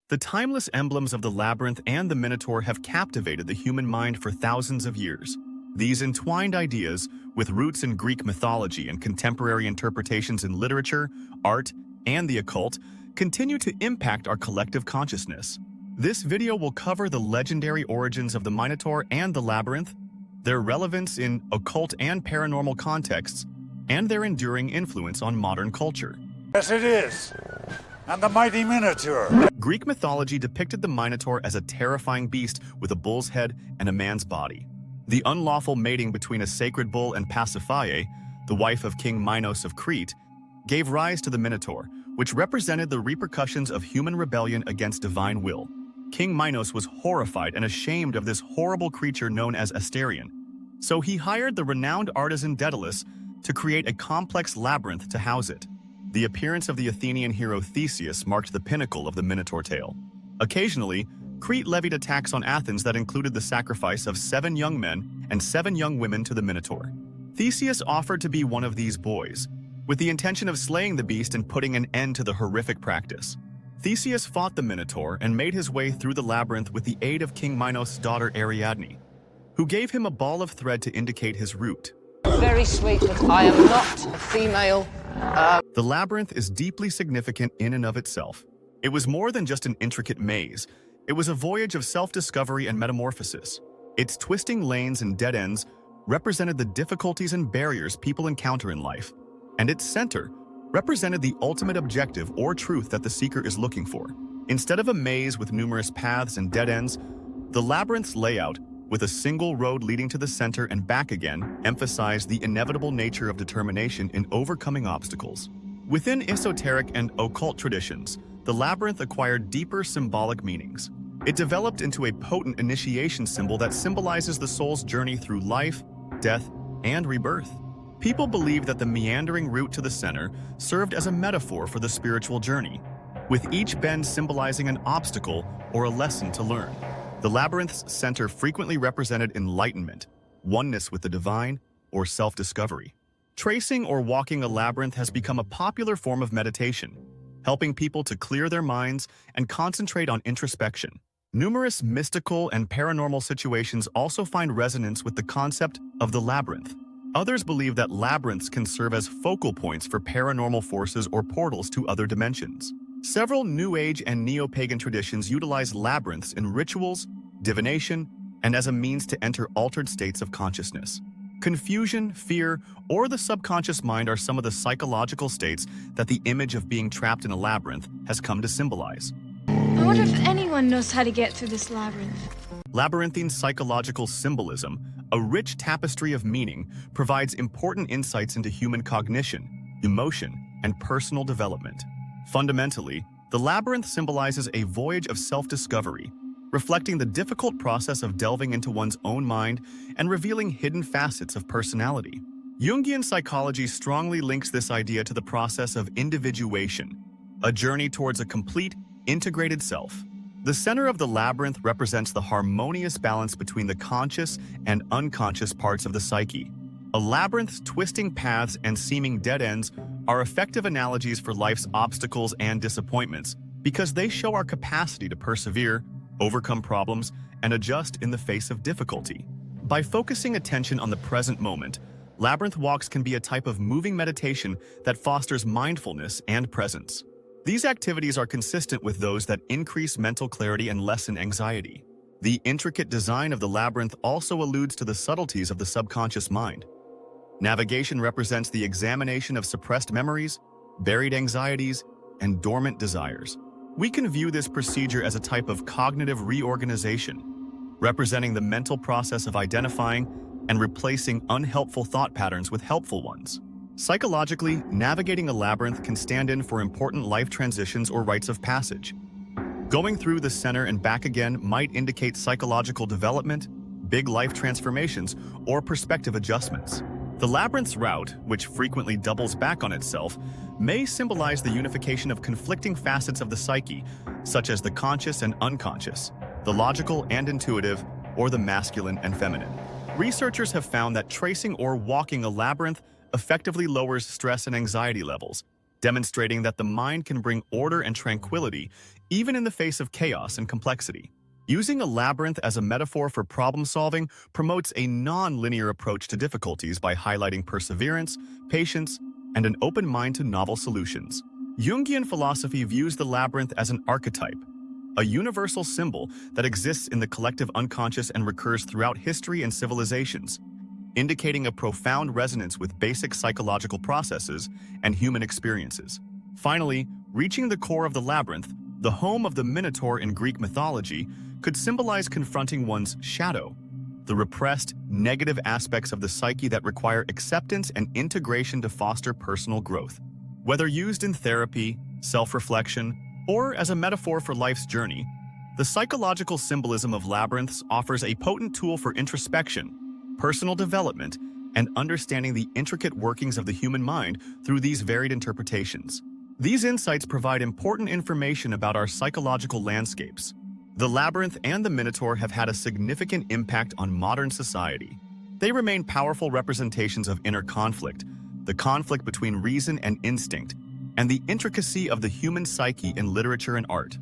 The timeless emblems of the labyrinth and the Minotaur have captivated the human mind for thousands of years. These entwined ideas, with roots in Greek mythology and contemporary interpretations in literature, art, and the occult, continue to impact our collective consciousness. This video will cover the legendary origins of the Minotaur and the labyrinth, their relevance in occult and paranormal contexts, and their enduring influence on modern culture. Yes, it is. And the mighty Minotaur. Greek mythology depicted the Minotaur as a terrifying beast with a bull's head and a man's body. The unlawful mating between a sacred bull and Pasiphae, the wife of King Minos of Crete, gave rise to the Minotaur, which represented the repercussions of human rebellion against divine will. King Minos was horrified and ashamed of this horrible creature known as Asterion, so he hired the renowned artisan Daedalus to create a complex labyrinth to house it. The appearance of the Athenian hero Theseus marked the pinnacle of the Minotaur tale. Occasionally, Crete levied attacks on Athens that included the sacrifice of 7 young men and 7 young women to the Minotaur. Theseus offered to be one of these boys, with the intention of slaying the beast and putting an end to the horrific practice. Theseus fought the Minotaur and made his way through the labyrinth with the aid of King Minos' daughter Ariadne, who gave him a ball of thread to indicate his route. Very sweet, but I am not a female. The labyrinth is deeply significant in and of itself. It was more than just an intricate maze. It was a voyage of self-discovery and metamorphosis. Its twisting lanes and dead ends represented the difficulties and barriers people encounter in life, and its center represented the ultimate objective or truth that the seeker is looking for. Instead of a maze with numerous paths and dead ends, the labyrinth's layout, with a single road leading to the center and back again, emphasized the inevitable nature of determination in overcoming obstacles. Within esoteric and occult traditions, the labyrinth acquired deeper symbolic meanings. It developed into a potent initiation symbol that symbolizes the soul's journey through life, death, and rebirth. People believe that the meandering route to the center served as a metaphor for the spiritual journey, with each bend symbolizing an obstacle or a lesson to learn. The labyrinth's center frequently represented enlightenment, oneness with the divine, or self-discovery. Tracing or walking a labyrinth has become a popular form of meditation, helping people to clear their minds and concentrate on introspection. Numerous mystical and paranormal situations also find resonance with the concept of the labyrinth. Others believe that labyrinths can serve as focal points for paranormal forces or portals to other dimensions. Several New Age and neo-pagan traditions utilize labyrinths in rituals, divination, and as a means to enter altered states of consciousness. Confusion, fear, or the subconscious mind are some of the psychological states that the image of being trapped in a labyrinth has come to symbolize. I wonder if anyone knows how to get through this labyrinth. Labyrinthine psychological symbolism, a rich tapestry of meaning, provides important insights into human cognition, emotion, and personal development. Fundamentally, the labyrinth symbolizes a voyage of self-discovery, reflecting the difficult process of delving into one's own mind and revealing hidden facets of personality. Jungian psychology strongly links this idea to the process of individuation, a journey towards a complete, integrated self. The center of the labyrinth represents the harmonious balance between the conscious and unconscious parts of the psyche. A labyrinth's twisting paths and seeming dead ends are effective analogies for life's obstacles and disappointments because they show our capacity to persevere, overcome problems, and adjust in the face of difficulty. By focusing attention on the present moment, labyrinth walks can be a type of moving meditation that fosters mindfulness and presence. These activities are consistent with those that increase mental clarity and lessen anxiety. The intricate design of the labyrinth also alludes to the subtleties of the subconscious mind. Navigation represents the examination of suppressed memories, buried anxieties, and dormant desires. We can view this procedure as a type of cognitive reorganization, representing the mental process of identifying and replacing unhelpful thought patterns with helpful ones. Psychologically, navigating a labyrinth can stand in for important life transitions or rites of passage. Going through the center and back again might indicate psychological development, big life transformations, or perspective adjustments. The labyrinth's route, which frequently doubles back on itself, may symbolize the unification of conflicting facets of the psyche, such as the conscious and unconscious, the logical and intuitive, or the masculine and feminine. Researchers have found that tracing or walking a labyrinth effectively lowers stress and anxiety levels, demonstrating that the mind can bring order and tranquility even in the face of chaos and complexity. Using a labyrinth as a metaphor for problem-solving promotes a non-linear approach to difficulties by highlighting perseverance, patience, and an open mind to novel solutions. Jungian philosophy views the labyrinth as an archetype, a universal symbol that exists in the collective unconscious and recurs throughout history and civilizations, indicating a profound resonance with basic psychological processes and human experiences. Finally, reaching the core of the labyrinth, the home of the Minotaur in Greek mythology, could symbolize confronting one's shadow, the repressed, negative aspects of the psyche that require acceptance and integration to foster personal growth. Whether used in therapy, self-reflection, or as a metaphor for life's journey, the psychological symbolism of labyrinths offers a potent tool for introspection, personal development, and understanding the intricate workings of the human mind through these varied interpretations. These insights provide important information about our psychological landscapes. The labyrinth and the Minotaur have had a significant impact on modern society. They remain powerful representations of inner conflict, the conflict between reason and instinct, and the intricacy of the human psyche in literature and art.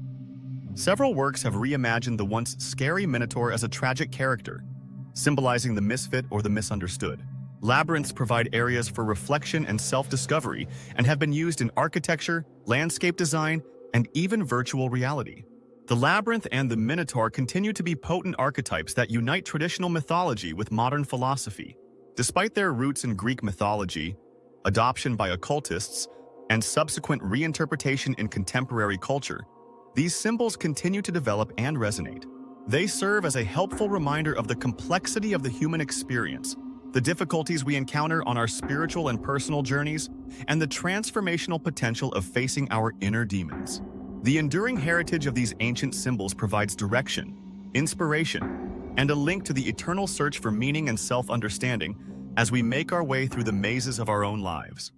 Several works have reimagined the once scary Minotaur as a tragic character, symbolizing the misfit or the misunderstood. Labyrinths provide areas for reflection and self-discovery and have been used in architecture, landscape design, and even virtual reality. The labyrinth and the Minotaur continue to be potent archetypes that unite traditional mythology with modern philosophy. Despite their roots in Greek mythology, adoption by occultists, and subsequent reinterpretation in contemporary culture, these symbols continue to develop and resonate. They serve as a helpful reminder of the complexity of the human experience, the difficulties we encounter on our spiritual and personal journeys, and the transformational potential of facing our inner demons. The enduring heritage of these ancient symbols provides direction, inspiration, and a link to the eternal search for meaning and self-understanding as we make our way through the mazes of our own lives.